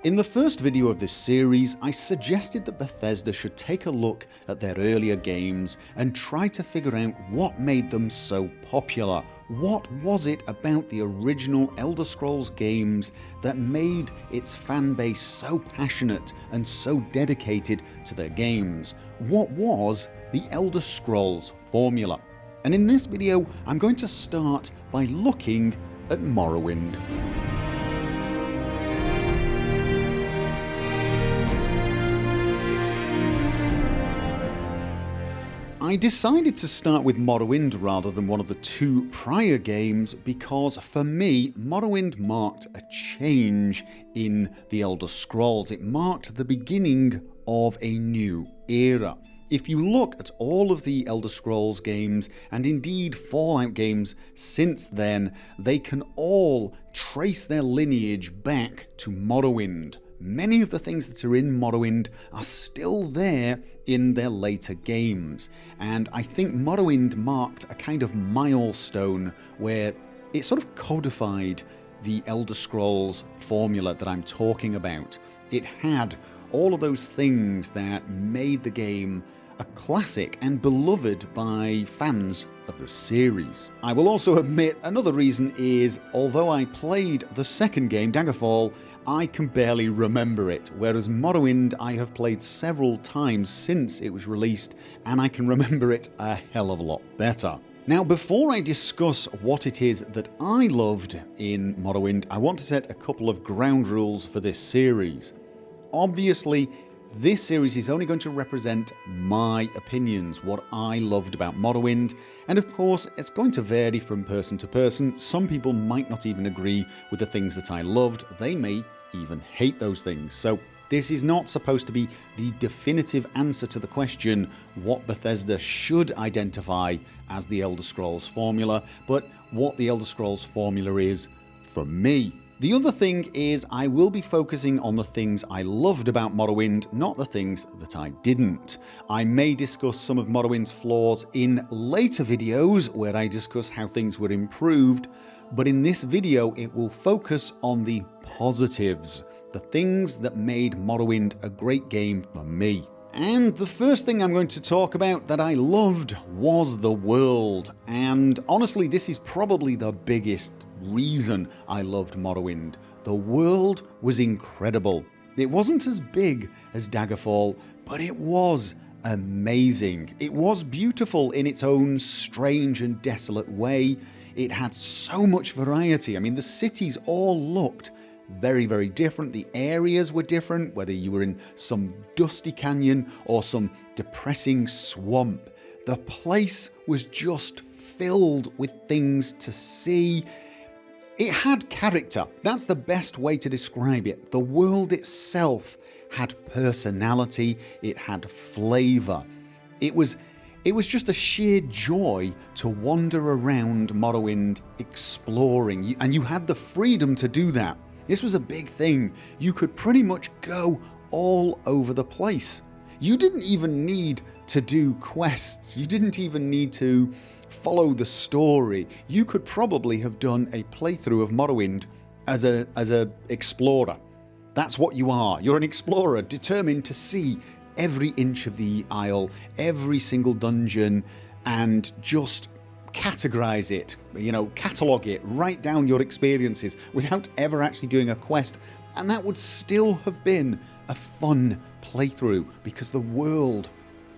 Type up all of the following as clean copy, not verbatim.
In the first video of this series, I suggested that Bethesda should take a look at their earlier games and try to figure out what made them so popular. What was it about the original Elder Scrolls games that made its fanbase so passionate and so dedicated to their games? What was the Elder Scrolls formula? And in this video, I'm going to start by looking at Morrowind. I decided to start with Morrowind rather than one of the two prior games because for me, Morrowind marked a change in the Elder Scrolls. It marked the beginning of a new era. If you look at all of the Elder Scrolls games, and indeed Fallout games since then, they can all trace their lineage back to Morrowind. Many of the things that are in Morrowind are still there in their later games, and I think Morrowind marked a kind of milestone where it sort of codified the Elder Scrolls formula that I'm talking about. It had all of those things that made the game a classic and beloved by fans of the series. I will also admit another reason is, although I played the second game, Daggerfall, I can barely remember it, whereas Morrowind I have played several times since it was released and I can remember it a hell of a lot better. Now, before I discuss what it is that I loved in Morrowind, I want to set a couple of ground rules for this series. Obviously, this series is only going to represent my opinions, what I loved about Morrowind, and of course it's going to vary from person to person. Some people might not even agree with the things that I loved, they may even hate those things. So this is not supposed to be the definitive answer to the question what Bethesda should identify as the Elder Scrolls formula, but what the Elder Scrolls formula is for me. The other thing is I will be focusing on the things I loved about Morrowind, not the things that I didn't. I may discuss some of Morrowind's flaws in later videos where I discuss how things were improved, but in this video it will focus on the positives, the things that made Morrowind a great game for me. And the first thing I'm going to talk about that I loved was the world, and honestly this is probably the biggest reason I loved Morrowind. The world was incredible. It wasn't as big as Daggerfall, but it was amazing. It was beautiful in its own strange and desolate way. It had so much variety. I mean, the cities all looked very, very different. The areas were different, whether you were in some dusty canyon or some depressing swamp. The place was just filled with things to see. It had character. That's the best way to describe it. The world itself had personality. It had flavour. It was just a sheer joy to wander around Morrowind exploring, and you had the freedom to do that. This was a big thing. You could pretty much go all over the place. You didn't even need to do quests. You didn't even need to follow the story. You could probably have done a playthrough of Morrowind as a explorer. That's what you are. You're an explorer determined to see every inch of the Isle, every single dungeon, and just categorize it, catalogue it, write down your experiences without ever actually doing a quest, and that would still have been a fun playthrough because the world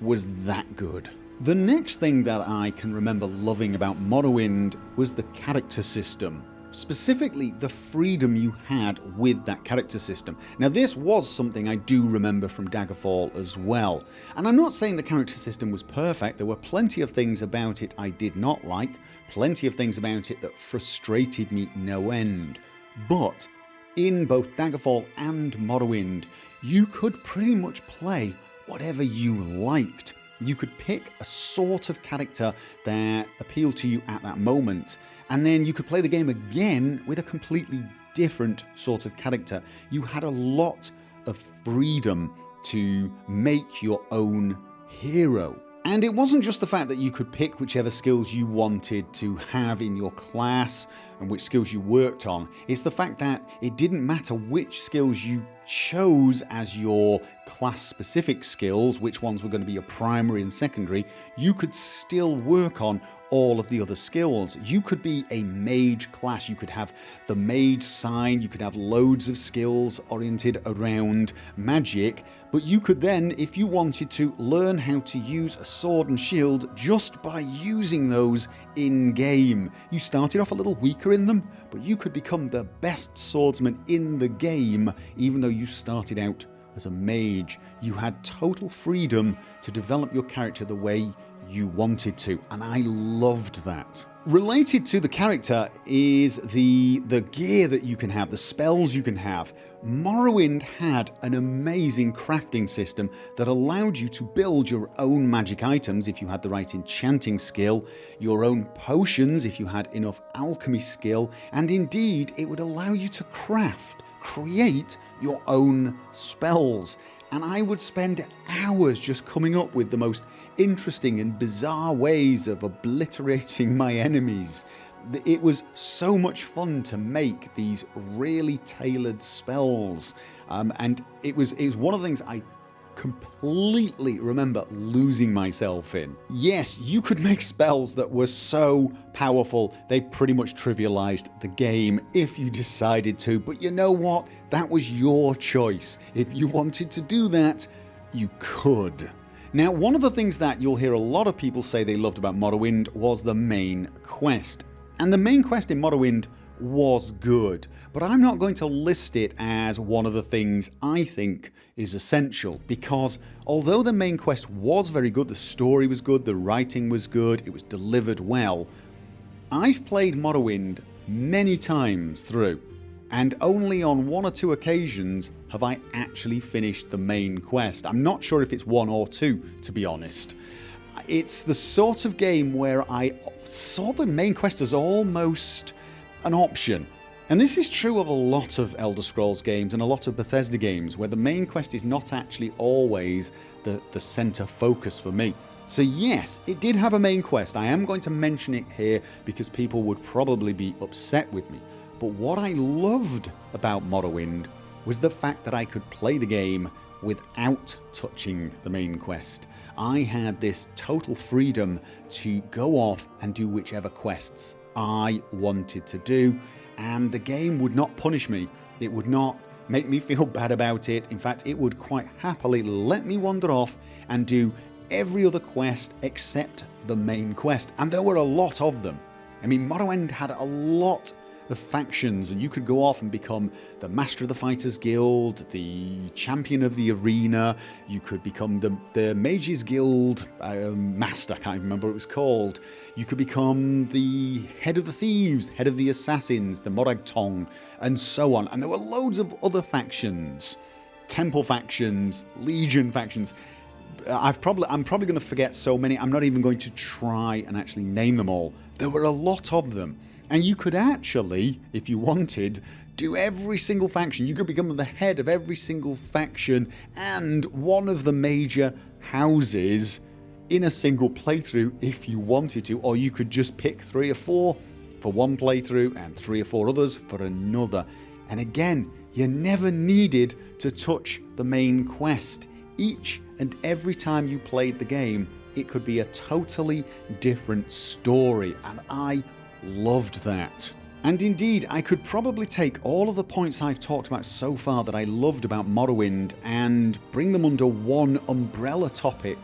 was that good. The next thing that I can remember loving about Morrowind was the character system. Specifically, the freedom you had with that character system. Now, this was something I do remember from Daggerfall as well. And I'm not saying the character system was perfect. There were plenty of things about it I did not like, plenty of things about it that frustrated me no end. But in both Daggerfall and Morrowind, you could pretty much play whatever you liked. You could pick a sort of character that appealed to you at that moment, and then you could play the game again with a completely different sort of character. You had a lot of freedom to make your own hero. And it wasn't just the fact that you could pick whichever skills you wanted to have in your class, and which skills you worked on. It's the fact that it didn't matter which skills you chose as your class specific skills, which ones were going to be your primary and secondary, you could still work on all of the other skills. You could be a mage class, you could have the mage sign, you could have loads of skills oriented around magic, but you could then, if you wanted to, learn how to use a sword and shield just by using those in game. You started off a little weaker in them, but you could become the best swordsman in the game even though you started out as a mage. You had total freedom to develop your character the way you wanted to, and I loved that. Related to the character is the gear that you can have, the spells you can have. Morrowind had an amazing crafting system that allowed you to build your own magic items if you had the right enchanting skill, your own potions if you had enough alchemy skill, and indeed it would allow you to create your own spells. And I would spend hours just coming up with the most interesting and bizarre ways of obliterating my enemies. It was so much fun to make these really tailored spells, and it was one of the things I completely remember losing myself in. Yes, you could make spells that were so powerful they pretty much trivialized the game if you decided to, but you know what? That was your choice. If you wanted to do that, you could. Now, one of the things that you'll hear a lot of people say they loved about Morrowind was the main quest. And the main quest in Morrowind was good, but I'm not going to list it as one of the things I think is essential, because although the main quest was very good, the story was good, the writing was good, it was delivered well, I've played Morrowind many times through, and only on one or two occasions have I actually finished the main quest. I'm not sure if it's one or two, to be honest. It's the sort of game where I saw the main quest as almost an option. And this is true of a lot of Elder Scrolls games and a lot of Bethesda games, where the main quest is not actually always the center focus for me. So yes, it did have a main quest. I am going to mention it here because people would probably be upset with me. But what I loved about Morrowind was the fact that I could play the game without touching the main quest. I had this total freedom to go off and do whichever quests I wanted to do, and the game would not punish me. It would not make me feel bad about it. In fact, it would quite happily let me wander off and do every other quest except the main quest, and there were a lot of them. I mean, Morrowind had a lot of factions, and you could go off and become the Master of the Fighters Guild, the Champion of the Arena, you could become the Mages Guild Master, I can't remember what it was called, you could become the Head of the Thieves, Head of the Assassins, the Morag Tong, and so on. And there were loads of other factions, Temple factions, Legion factions. I'm probably going to forget so many, I'm not even going to try and actually name them all. There were a lot of them. And you could actually, if you wanted, do every single faction. You could become the head of every single faction and one of the major houses in a single playthrough if you wanted to, or you could just pick 3 or 4 for one playthrough and 3 or 4 others for another. And again, you never needed to touch the main quest. Each and every time you played the game, it could be a totally different story, and I loved that. And indeed, I could probably take all of the points I've talked about so far that I loved about Morrowind and bring them under one umbrella topic,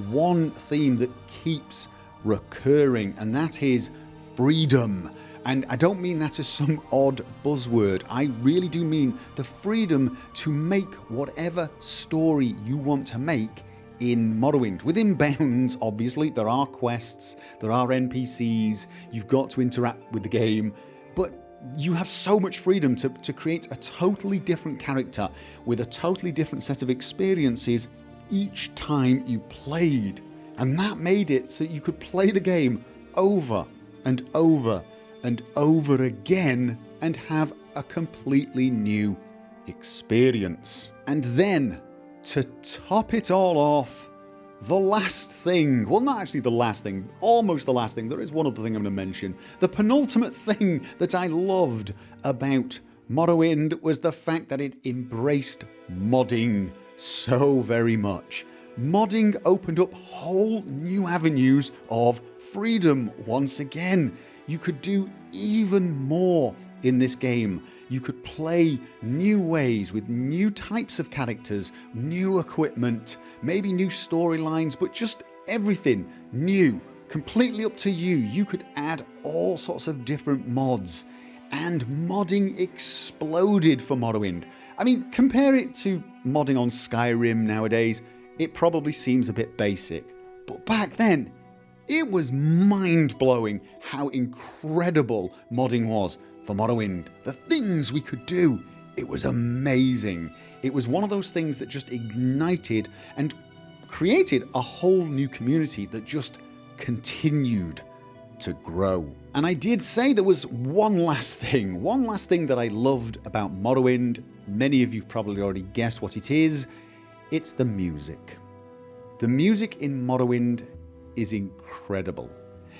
one theme that keeps recurring, and that is freedom. And I don't mean that as some odd buzzword. I really do mean the freedom to make whatever story you want to make in Morrowind. Within bounds, obviously, there are quests, there are NPCs, you've got to interact with the game, but you have so much freedom to create a totally different character with a totally different set of experiences each time you played. And that made it so you could play the game over and over and over again and have a completely new experience. And then, to top it all off, the last thing, well, not actually the last thing, almost the last thing, there is one other thing I'm going to mention. The penultimate thing that I loved about Morrowind was the fact that it embraced modding so very much. Modding opened up whole new avenues of freedom once again. You could do even more in this game. You could play new ways with new types of characters, new equipment, maybe new storylines, but just everything new, completely up to you. You could add all sorts of different mods, and modding exploded for Morrowind. I mean, compare it to modding on Skyrim nowadays, it probably seems a bit basic, but back then, it was mind-blowing how incredible modding was for Morrowind. The things we could do, it was amazing. It was one of those things that just ignited and created a whole new community that just continued to grow. And I did say there was one last thing that I loved about Morrowind. Many of you have probably already guessed what it is. It's the music. The music in Morrowind is incredible.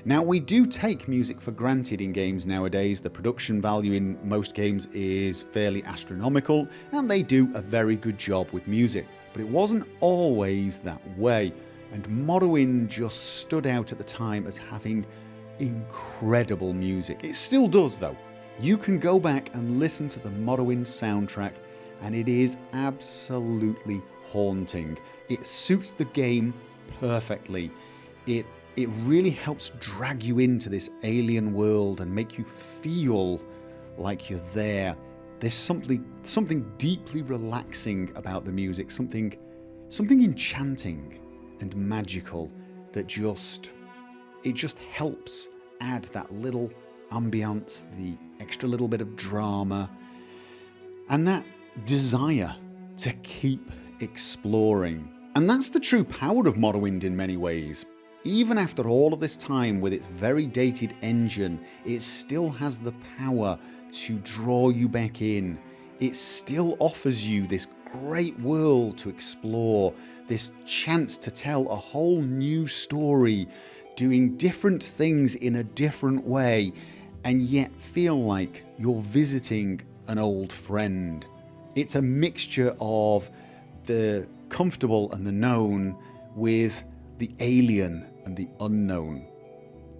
Now, we do take music for granted in games nowadays. The production value in most games is fairly astronomical, and they do a very good job with music. But it wasn't always that way, and Morrowind just stood out at the time as having incredible music. It still does though. You can go back and listen to the Morrowind soundtrack, and it is absolutely haunting. It suits the game perfectly. It really helps drag you into this alien world and make you feel like you're there. There's something deeply relaxing about the music, something enchanting and magical that just helps add that little ambience, the extra little bit of drama, and that desire to keep exploring. And that's the true power of Morrowind in many ways. Even after all of this time with its very dated engine, it still has the power to draw you back in. It still offers you this great world to explore, this chance to tell a whole new story, doing different things in a different way, and yet feel like you're visiting an old friend. It's a mixture of the comfortable and the known with the alien and the unknown.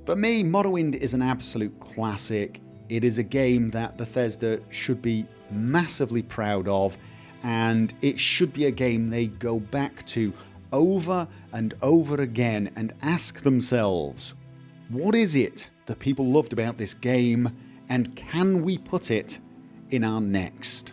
For me, Morrowind is an absolute classic. It is a game that Bethesda should be massively proud of, and it should be a game they go back to over and over again and ask themselves, what is it that people loved about this game, and can we put it in our next?